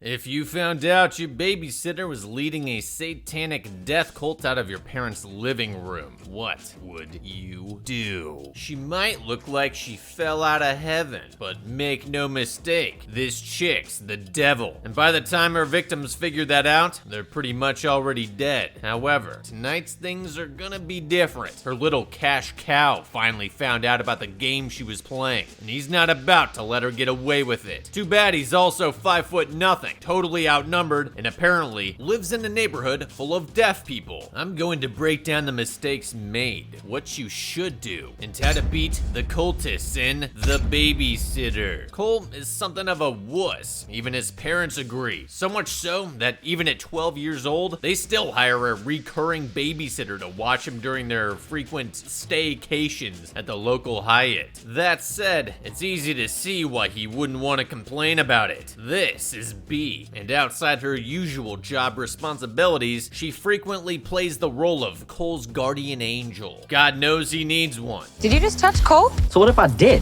If you found out your babysitter was leading a satanic death cult out of your parents' living room, what would you do? She might look like she fell out of heaven, but make no mistake, this chick's the devil. And by the time her victims figure that out, they're pretty much already dead. However, tonight's things are gonna be different. Her little cash cow finally found out about the game she was playing, and he's not about to let her get away with it. Too bad he's also 5'0", totally outnumbered, and apparently lives in a neighborhood full of deaf people. I'm going to break down the mistakes made, what you should do, and how to beat the cultists in The Babysitter. Cole is something of a wuss, even his parents agree. So much so that even at 12 years old, they still hire a recurring babysitter to watch him during their frequent staycations at the local Hyatt. That said, it's easy to see why he wouldn't want to complain about it. This is B, and outside her usual job responsibilities, she frequently plays the role of Cole's guardian angel. God knows he needs one. Did you just touch Cole? So what if I did?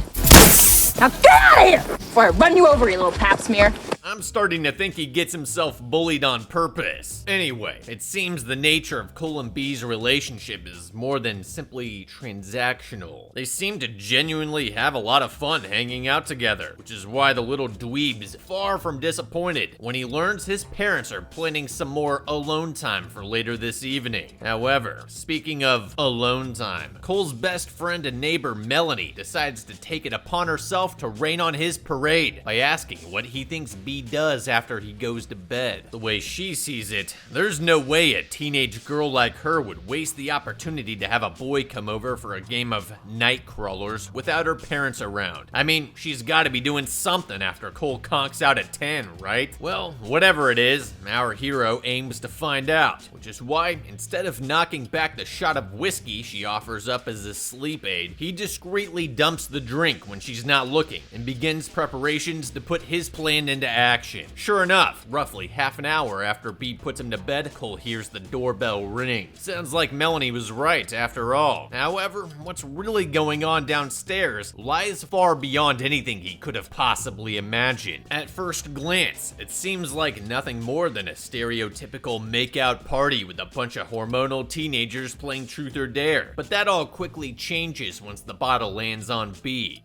Now get out of here before I run you over, you little pap smear. I'm starting to think he gets himself bullied on purpose. Anyway, it seems the nature of Cole and B's relationship is more than simply transactional. They seem to genuinely have a lot of fun hanging out together, which is why the little dweeb is far from disappointed when he learns his parents are planning some more alone time for later this evening. However, speaking of alone time, Cole's best friend and neighbor Melanie decides to take it upon herself to rain on his parade by asking what he thinks B does after he goes to bed. The way she sees it, there's no way a teenage girl like her would waste the opportunity to have a boy come over for a game of night crawlers without her parents around. I mean, she's gotta be doing something after Cole conks out at 10, right? Well, whatever it is, our hero aims to find out, which is why instead of knocking back the shot of whiskey she offers up as a sleep aid, he discreetly dumps the drink when she's not looking and begins preparations to put his plan into action. Sure enough, roughly half an hour after B puts him to bed, Cole hears the doorbell ring. Sounds like Melanie was right after all. However, what's really going on downstairs lies far beyond anything he could have possibly imagined. At first glance, it seems like nothing more than a stereotypical make-out party with a bunch of hormonal teenagers playing truth or dare. But that all quickly changes once the bottle lands on B.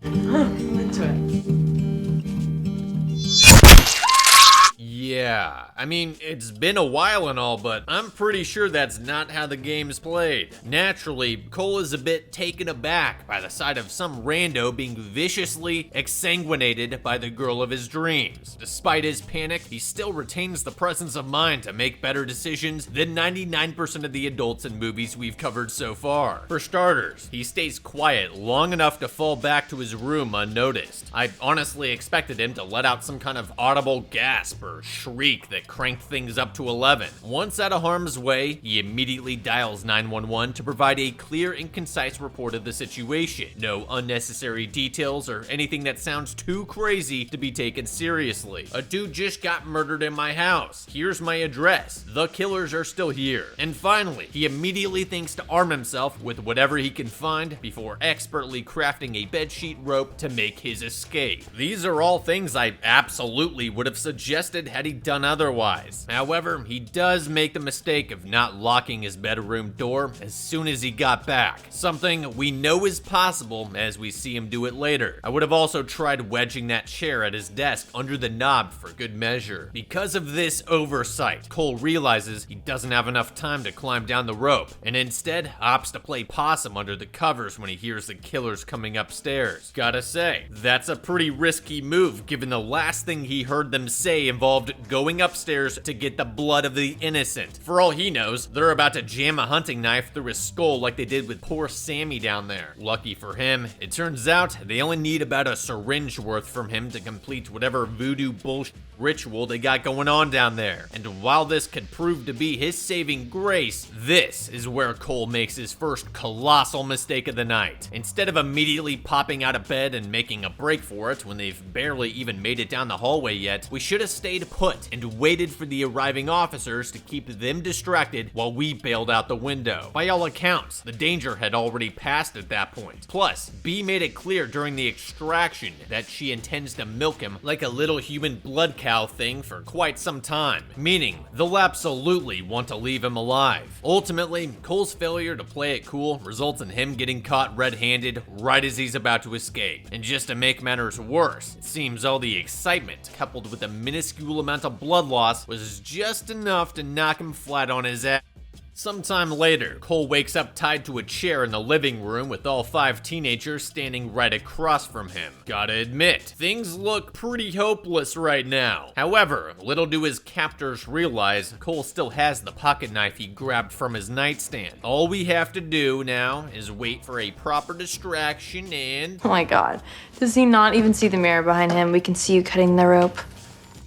Yeah, I mean, it's been a while and all, but I'm pretty sure that's not how the game's played. Naturally, Cole is a bit taken aback by the sight of some rando being viciously exsanguinated by the girl of his dreams. Despite his panic, he still retains the presence of mind to make better decisions than 99% of the adults in movies we've covered so far. For starters, he stays quiet long enough to fall back to his room unnoticed. I honestly expected him to let out some kind of audible gasp or shriek that cranked things up to 11. Once out of harm's way, he immediately dials 911 to provide a clear and concise report of the situation. No unnecessary details or anything that sounds too crazy to be taken seriously. A dude just got murdered in my house. Here's my address. The killers are still here. And finally, he immediately thinks to arm himself with whatever he can find before expertly crafting a bedsheet rope to make his escape. These are all things I absolutely would have suggested had he done otherwise. However, he does make the mistake of not locking his bedroom door as soon as he got back. Something we know is possible as we see him do it later. I would have also tried wedging that chair at his desk under the knob for good measure. Because of this oversight, Cole realizes he doesn't have enough time to climb down the rope and instead opts to play possum under the covers when he hears the killers coming upstairs. Gotta say, that's a pretty risky move given the last thing he heard them say involved going upstairs to get the blood of the innocent. For all he knows, they're about to jam a hunting knife through his skull like they did with poor Sammy down there. Lucky for him, it turns out they only need about a syringe worth from him to complete whatever voodoo bullshit ritual they got going on down there. And while this could prove to be his saving grace, this is where Cole makes his first colossal mistake of the night. Instead of immediately popping out of bed and making a break for it when they've barely even made it down the hallway yet, we should have stayed put and waited for the arriving officers to keep them distracted while we bailed out the window. By all accounts, the danger had already passed at that point. Plus, B made it clear during the extraction that she intends to milk him like a little human blood cow cow thing for quite some time, meaning they'll absolutely want to leave him alive. Ultimately, Cole's failure to play it cool results in him getting caught red-handed right as he's about to escape. And just to make matters worse, it seems all the excitement coupled with a minuscule amount of blood loss was just enough to knock him flat on his ass. Sometime later, Cole wakes up tied to a chair in the living room with all 5 teenagers standing right across from him. Gotta admit, things look pretty hopeless right now. However, little do his captors realize, Cole still has the pocket knife he grabbed from his nightstand. All we have to do now is wait for a proper distraction and... Oh my god. Does he not even see the mirror behind him? We can see you cutting the rope.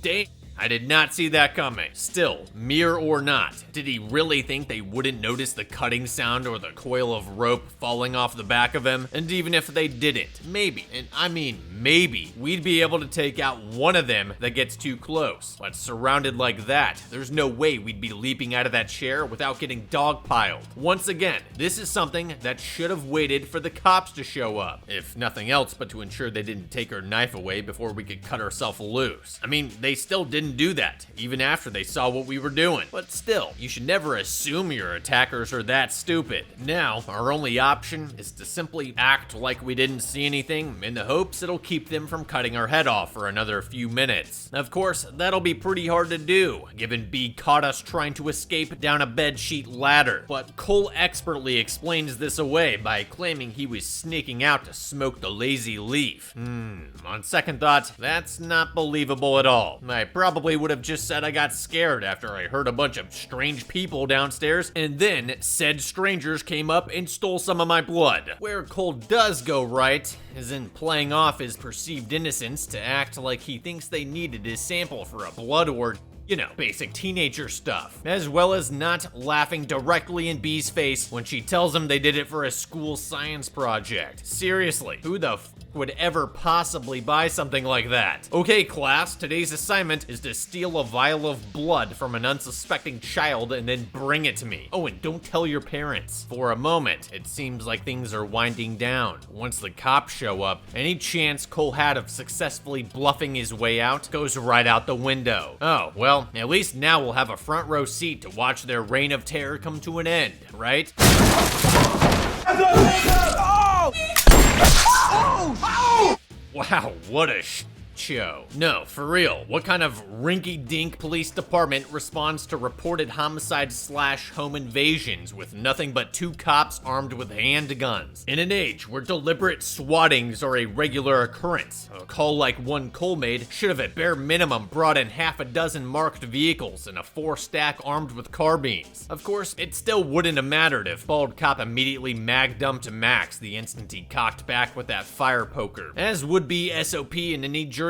Damn. I did not see that coming. Still, mirror or not, did he really think they wouldn't notice the cutting sound or the coil of rope falling off the back of him? And even if they didn't, maybe, and I mean maybe, we'd be able to take out one of them that gets too close. But surrounded like that, there's no way we'd be leaping out of that chair without getting dogpiled. Once again, this is something that should have waited for the cops to show up. If nothing else but to ensure they didn't take her knife away before we could cut ourselves loose. I mean, they still didn't do that, even after they saw what we were doing. But still, you should never assume your attackers are that stupid. Now, our only option is to simply act like we didn't see anything in the hopes it'll keep them from cutting our head off for another few minutes. Of course, that'll be pretty hard to do, given B caught us trying to escape down a bedsheet ladder. But Cole expertly explains this away by claiming he was sneaking out to smoke the lazy leaf. On second thought, that's not believable at all. I probably would have just said I got scared after I heard a bunch of strange people downstairs, and then said strangers came up and stole some of my blood. Where Cole does go right is in playing off his perceived innocence to act like he thinks they needed his sample for a blood orgy. You know, basic teenager stuff. As well as not laughing directly in B's face when she tells him they did it for a school science project. Seriously, who the f would ever possibly buy something like that? Okay, class, today's assignment is to steal a vial of blood from an unsuspecting child and then bring it to me. Oh, and don't tell your parents. For a moment, it seems like things are winding down. Once the cops show up, any chance Cole had of successfully bluffing his way out goes right out the window. Oh, well, at least now we'll have a front row seat to watch their reign of terror come to an end, right? Wow, what a show. No, for real, what kind of rinky-dink police department responds to reported homicide / home invasions with nothing but 2 cops armed with handguns? In an age where deliberate swattings are a regular occurrence, a call like one Cole made should have at bare minimum brought in half a dozen marked vehicles and a 4-stack armed with carbines. Of course, it still wouldn't have mattered if Bald Cop immediately mag-dumped Max the instant he cocked back with that fire poker, as would be SOP in any jurisdiction.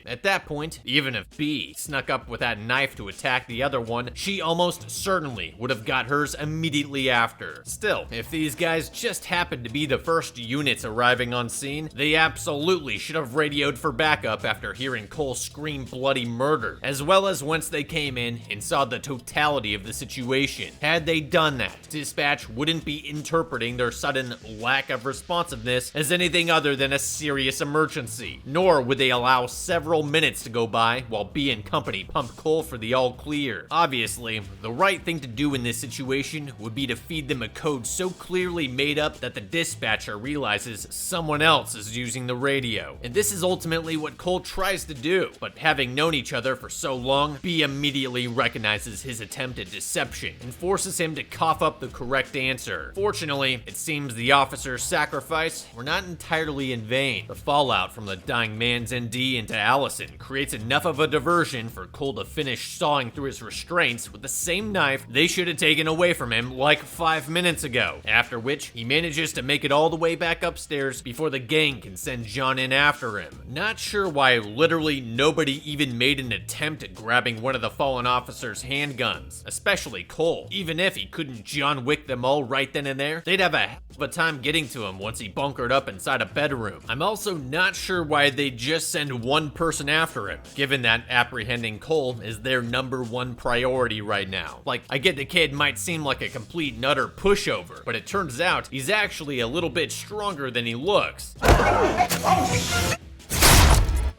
At that point, even if B snuck up with that knife to attack the other one, she almost certainly would have got hers immediately after. Still, if these guys just happened to be the first units arriving on scene, they absolutely should have radioed for backup after hearing Cole scream bloody murder, as well as once they came in and saw the totality of the situation. Had they done that, dispatch wouldn't be interpreting their sudden lack of responsiveness as anything other than a serious emergency, nor would they allow several minutes to go by while B and company pump Cole for the all clear. Obviously, the right thing to do in this situation would be to feed them a code so clearly made up that the dispatcher realizes someone else is using the radio. And this is ultimately what Cole tries to do, but having known each other for so long, B immediately recognizes his attempt at deception and forces him to cough up the correct answer. Fortunately, it seems the officer's sacrifice were not entirely in vain. The fallout from the dying man's ND into Allison creates enough of a diversion for Cole to finish sawing through his restraints with the same knife they should have taken away from him like 5 minutes ago, after which he manages to make it all the way back upstairs before the gang can send John in after him. Not sure why literally nobody even made an attempt at grabbing one of the fallen officer's handguns, especially Cole. Even if he couldn't John Wick them all right then and there, they'd have a hell of a time getting to him once he bunkered up inside a bedroom. I'm also not sure why they just send one person after him, given that apprehending Cole is their #1 priority right now. Like, I get the kid might seem like a complete nutter pushover, but it turns out he's actually a little bit stronger than he looks.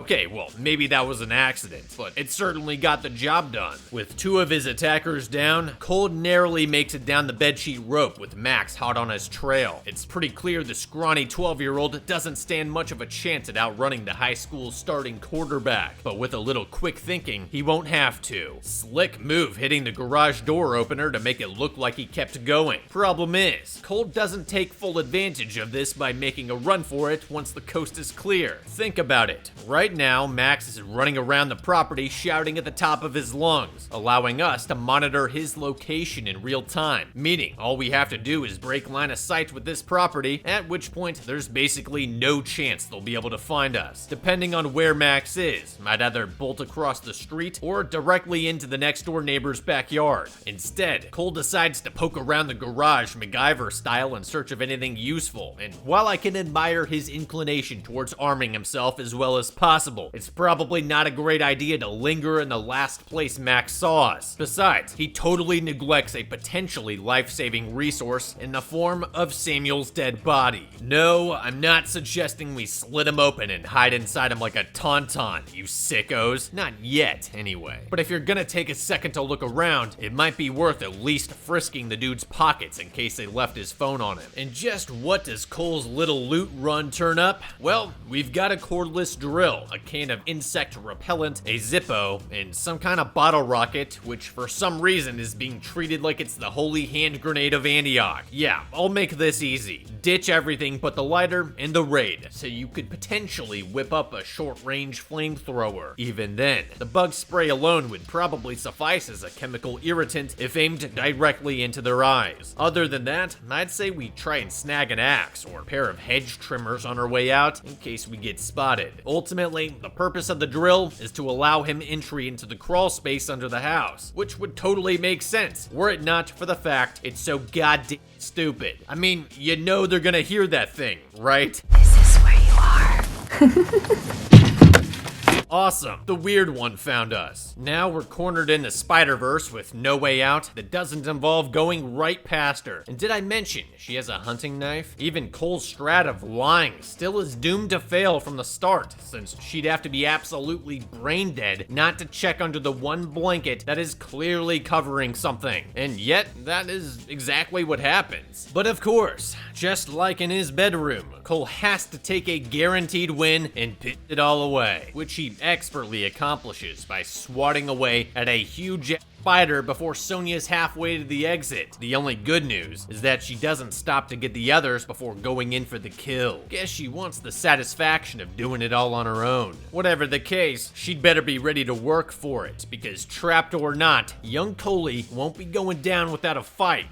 Okay, well, maybe that was an accident, but it certainly got the job done. With 2 of his attackers down, Cole narrowly makes it down the bedsheet rope with Max hot on his trail. It's pretty clear the scrawny 12-year-old doesn't stand much of a chance at outrunning the high school starting quarterback, but with a little quick thinking, he won't have to. Slick move hitting the garage door opener to make it look like he kept going. Problem is, Cole doesn't take full advantage of this by making a run for it once the coast is clear. Think about it. Right now, Max is running around the property shouting at the top of his lungs, allowing us to monitor his location in real time, meaning all we have to do is break line of sight with this property, at which point there's basically no chance they'll be able to find us. Depending on where Max is, might either bolt across the street or directly into the next door neighbor's backyard. Instead, Cole decides to poke around the garage MacGyver style in search of anything useful, and while I can admire his inclination towards arming himself as well as possible, it's probably not a great idea to linger in the last place Max saw us. Besides, he totally neglects a potentially life-saving resource in the form of Samuel's dead body. No, I'm not suggesting we slit him open and hide inside him like a tauntaun, you sickos. Not yet, anyway. But if you're gonna take a second to look around, it might be worth at least frisking the dude's pockets in case they left his phone on him. And just what does Cole's little loot run turn up? Well, we've got a cordless drill, a can of insect repellent, a Zippo, and some kind of bottle rocket, which for some reason is being treated like it's the holy hand grenade of Antioch. Yeah, I'll make this easy. Ditch everything but the lighter and the raid, so you could potentially whip up a short-range flamethrower. Even then, the bug spray alone would probably suffice as a chemical irritant if aimed directly into their eyes. Other than that, I'd say we try and snag an axe or a pair of hedge trimmers on our way out in case we get spotted. Ultimately, the purpose of the drill is to allow him entry into the crawl space under the house, which would totally make sense were it not for the fact it's so goddamn stupid. I mean, you know they're gonna hear that thing, right? This is where you are. Awesome. The weird one found us. Now we're cornered in the Spider-Verse with no way out that doesn't involve going right past her. And did I mention she has a hunting knife? Even Cole's strat of lying still is doomed to fail from the start, since she'd have to be absolutely brain dead not to check under the one blanket that is clearly covering something. And yet, that is exactly what happens. But of course, just like in his bedroom, Cole has to take a guaranteed win and pit it all away, which he expertly accomplishes by swatting away at a huge spider before Sonia's halfway to the exit. The only good news is that she doesn't stop to get the others before going in for the kill. Guess she wants the satisfaction of doing it all on her own. Whatever the case, she'd better be ready to work for it, because trapped or not, young Coley won't be going down without a fight.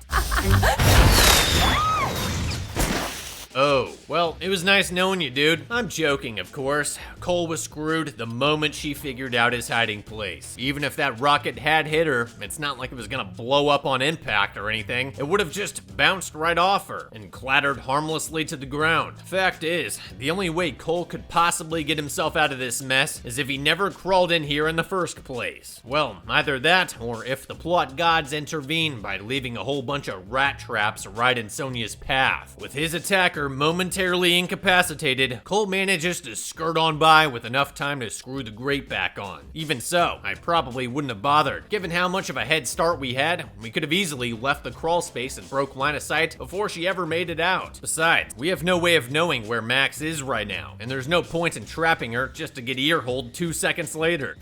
Oh, well, it was nice knowing you, dude. I'm joking, of course. Cole was screwed the moment she figured out his hiding place. Even if that rocket had hit her, it's not like it was gonna blow up on impact or anything. It would have just bounced right off her and clattered harmlessly to the ground. Fact is, the only way Cole could possibly get himself out of this mess is if he never crawled in here in the first place. Well, either that, or if the plot gods intervene by leaving a whole bunch of rat traps right in Sonia's path. With his attacker momentarily incapacitated, Cole manages to skirt on by with enough time to screw the grate back on. Even so, I probably wouldn't have bothered. Given how much of a head start we had, we could have easily left the crawl space and broke line of sight before she ever made it out. Besides, we have no way of knowing where Max is right now, and there's no point in trapping her just to get earholed 2 seconds later.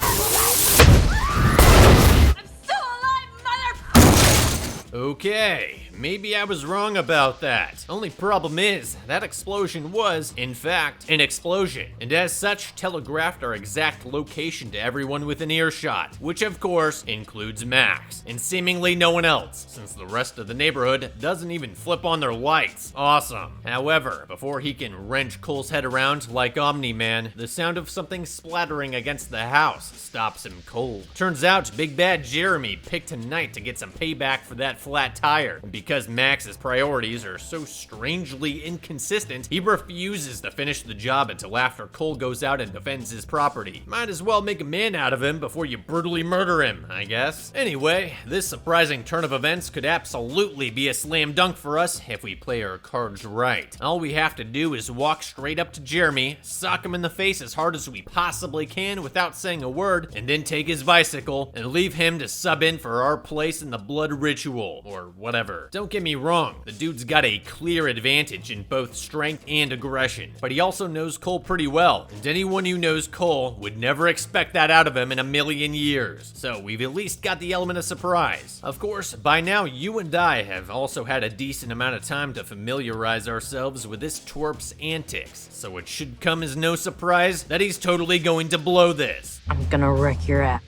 Okay, maybe I was wrong about that. Only problem is, that explosion was, in fact, an explosion, and as such, telegraphed our exact location to everyone within earshot, which of course includes Max, and seemingly no one else, since the rest of the neighborhood doesn't even flip on their lights. Awesome. However, before he can wrench Cole's head around like Omni-Man, the sound of something splattering against the house stops him cold. Turns out, Big Bad Jeremy picked tonight to get some payback for that flat tire. And because Max's priorities are so strangely inconsistent, he refuses to finish the job until after Cole goes out and defends his property. Might as well make a man out of him before you brutally murder him, I guess. Anyway, this surprising turn of events could absolutely be a slam dunk for us if we play our cards right. All we have to do is walk straight up to Jeremy, sock him in the face as hard as we possibly can without saying a word, and then take his bicycle and leave him to sub in for our place in the blood ritual, or whatever. Don't get me wrong, the dude's got a clear advantage in both strength and aggression, but he also knows Cole pretty well, and anyone who knows Cole would never expect that out of him in a million years. So we've at least got the element of surprise. Of course, by now you and I have also had a decent amount of time to familiarize ourselves with this twerp's antics, so it should come as no surprise that he's totally going to blow this. I'm gonna wreck your ass.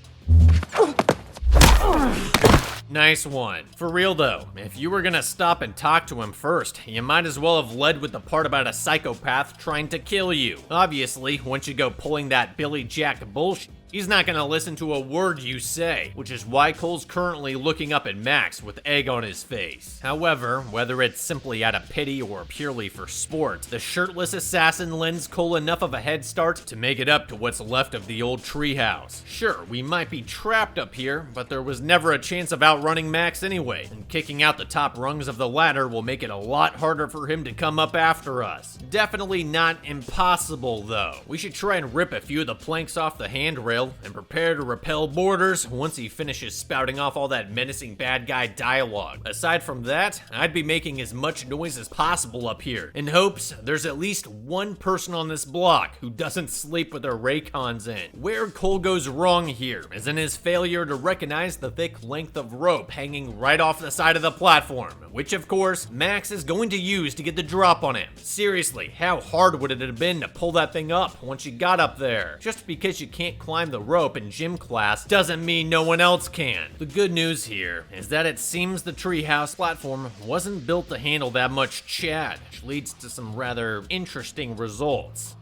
Nice one. For real though, if you were gonna stop and talk to him first, you might as well have led with the part about a psychopath trying to kill you. Obviously, once you go pulling that Billy Jack bullshit, he's not gonna listen to a word you say, which is why Cole's currently looking up at Max with egg on his face. However, whether it's simply out of pity or purely for sport, the shirtless assassin lends Cole enough of a head start to make it up to what's left of the old treehouse. Sure, we might be trapped up here, but there was never a chance of outrunning Max anyway, and kicking out the top rungs of the ladder will make it a lot harder for him to come up after us. Definitely not impossible though. We should try and rip a few of the planks off the handrail and prepare to repel boarders once he finishes spouting off all that menacing bad guy dialogue. Aside from that, I'd be making as much noise as possible up here, in hopes there's at least one person on this block who doesn't sleep with their Raycons in. Where Cole goes wrong here is in his failure to recognize the thick length of rope hanging right off the side of the platform, which of course, Max is going to use to get the drop on him. Seriously, how hard would it have been to pull that thing up once you got up there? Just because you can't climb the rope in gym class doesn't mean no one else can. The good news here is that it seems the treehouse platform wasn't built to handle that much Chad, which leads to some rather interesting results.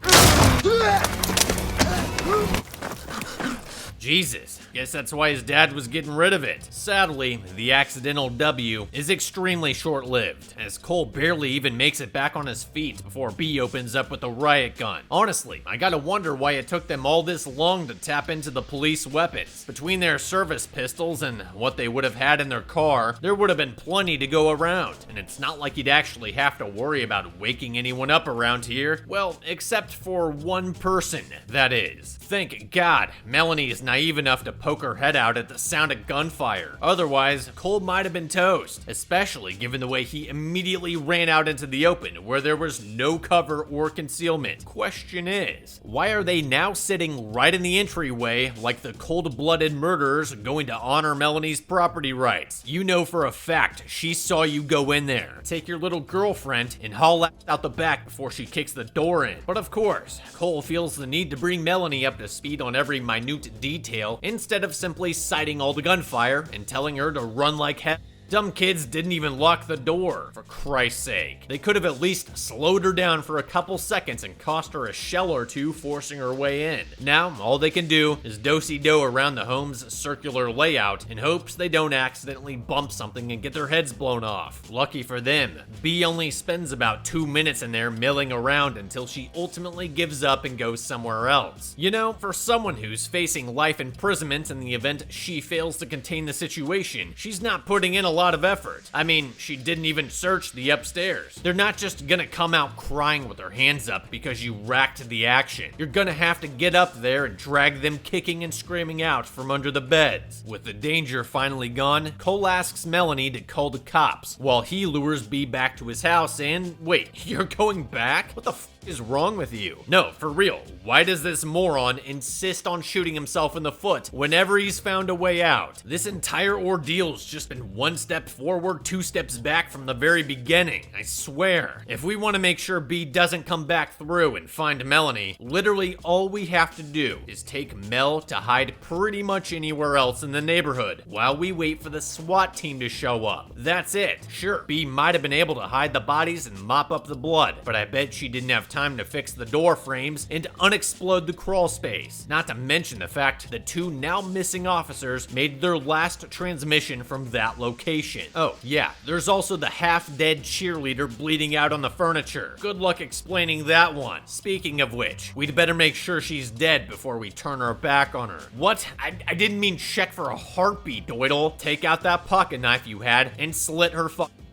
Jesus, guess that's why his dad was getting rid of it. Sadly, the accidental W is extremely short-lived, as Cole barely even makes it back on his feet before B opens up with the riot gun. Honestly, I gotta wonder why it took them all this long to tap into the police weapons. Between their service pistols and what they would have had in their car, there would have been plenty to go around, and it's not like you'd actually have to worry about waking anyone up around here. Well, except for one person, that is. Thank God, Melanie is naive enough to poke her head out at the sound of gunfire. Otherwise, Cole might have been toast, especially given the way he immediately ran out into the open where there was no cover or concealment. Question is, why are they now sitting right in the entryway like the cold-blooded murderers going to honor Melanie's property rights? You know for a fact she saw you go in there. Take your little girlfriend and haul out the back before she kicks the door in. But of course, Cole feels the need to bring Melanie up to speed on every minute detail instead of simply citing all the gunfire and telling her to run like hell. Dumb kids didn't even lock the door, for Christ's sake. They could have at least slowed her down for a couple seconds and cost her a shell or two forcing her way in. Now, all they can do is do-si-do around the home's circular layout in hopes they don't accidentally bump something and get their heads blown off. Lucky for them, B only spends about 2 minutes in there milling around until she ultimately gives up and goes somewhere else. You know, for someone who's facing life imprisonment in the event she fails to contain the situation, she's not putting in a lot of effort. I mean, she didn't even search the upstairs. They're not just gonna come out crying with their hands up because you racked the action. You're gonna have to get up there and drag them kicking and screaming out from under the beds. With the danger finally gone, Cole asks Melanie to call the cops while he lures B back to his house and wait, you're going back? What the f is wrong with you? No, for real, why does this moron insist on shooting himself in the foot whenever he's found a way out? This entire ordeal's just been one step forward, 2 steps back from the very beginning, I swear. If we want to make sure B doesn't come back through and find Melanie, literally all we have to do is take Mel to hide pretty much anywhere else in the neighborhood while we wait for the SWAT team to show up. That's it. Sure, B might have been able to hide the bodies and mop up the blood, but I bet she didn't have time to fix the door frames and unexplode the crawl space. Not to mention the fact the two now missing officers made their last transmission from that location. Oh yeah, there's also the half-dead cheerleader bleeding out on the furniture. Good luck explaining that one. Speaking of which, we'd better make sure she's dead before we turn our back on her. What? I didn't mean check for a heartbeat, Doidle. Take out that pocket knife you had and slit her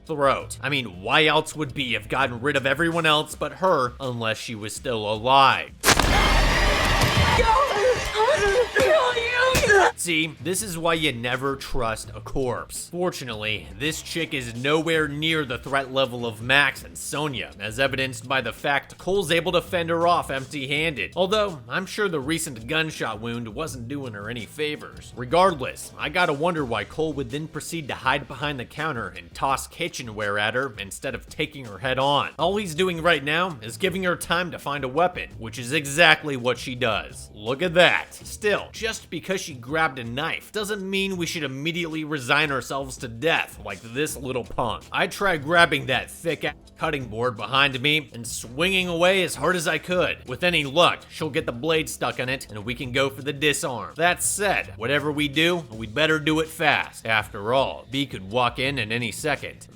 throat. I mean, why else would B have gotten rid of everyone else but her unless she was still alive? See, this is why you never trust a corpse. Fortunately, this chick is nowhere near the threat level of Max and Sonia, as evidenced by the fact Cole's able to fend her off empty-handed. Although, I'm sure the recent gunshot wound wasn't doing her any favors. Regardless, I gotta wonder why Cole would then proceed to hide behind the counter and toss kitchenware at her instead of taking her head on. All he's doing right now is giving her time to find a weapon, which is exactly what she does. Look at that. Still, just because she grabbed a knife doesn't mean we should immediately resign ourselves to death like this little punk. I tried grabbing that thick cutting board behind me and swinging away as hard as I could. With any luck, she'll get the blade stuck in it and we can go for the disarm. That said, whatever we do, we better do it fast. After all, B could walk in at any second.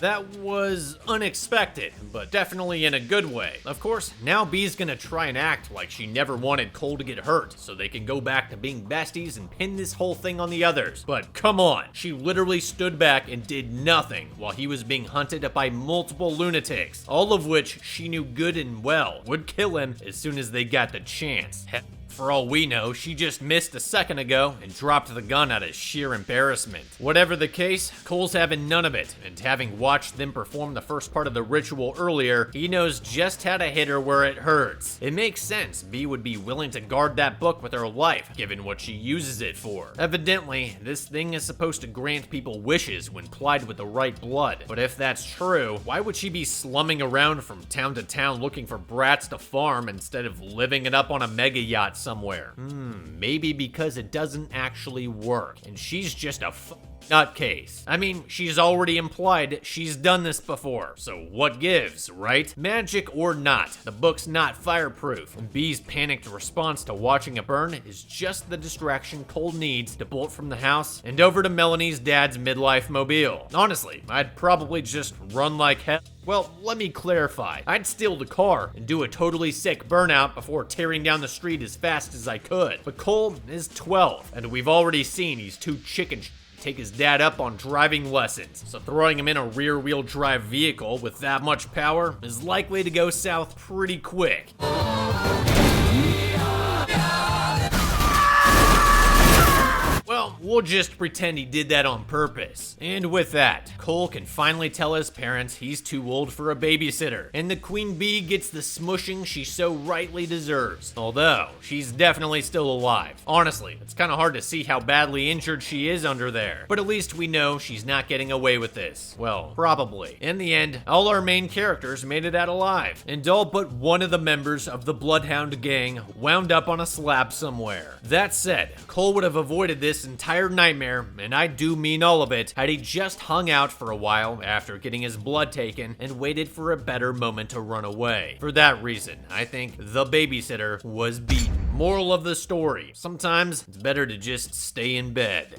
That was unexpected, but definitely in a good way. Of course, now B's gonna try and act like she never wanted Cole to get hurt, so they can go back to being besties and pin this whole thing on the others. But come on, she literally stood back and did nothing while he was being hunted by multiple lunatics, all of which she knew good and well would kill him as soon as they got the chance. For all we know, she just missed a second ago and dropped the gun out of sheer embarrassment. Whatever the case, Cole's having none of it, and having watched them perform the first part of the ritual earlier, he knows just how to hit her where it hurts. It makes sense B would be willing to guard that book with her life, given what she uses it for. Evidently, this thing is supposed to grant people wishes when plied with the right blood. But if that's true, why would she be slumming around from town to town looking for brats to farm instead of living it up on a mega yacht somewhere? Maybe because it doesn't actually work, and she's just a nutcase. I mean, she's already implied she's done this before, so what gives, right? Magic or not, the book's not fireproof, and B's panicked response to watching it burn is just the distraction Cole needs to bolt from the house and over to Melanie's dad's midlife mobile. Honestly, I'd probably just run like hell. Well, let me clarify. I'd steal the car and do a totally sick burnout before tearing down the street as fast as I could. But Cole is 12, and we've already seen he's too chicken take his dad up on driving lessons, so throwing him in a rear-wheel drive vehicle with that much power is likely to go south pretty quick. Well, we'll just pretend he did that on purpose. And with that, Cole can finally tell his parents he's too old for a babysitter, and the Queen Bee gets the smushing she so rightly deserves. Although, she's definitely still alive. Honestly, it's kind of hard to see how badly injured she is under there, but at least we know she's not getting away with this. Well, probably. In the end, all our main characters made it out alive, and all but one of the members of the Bloodhound gang wound up on a slab somewhere. That said, Cole would have avoided this entire nightmare, and I do mean all of it, had he just hung out for a while after getting his blood taken and waited for a better moment to run away. For that reason, I think the babysitter was beaten. Moral of the story, sometimes it's better to just stay in bed.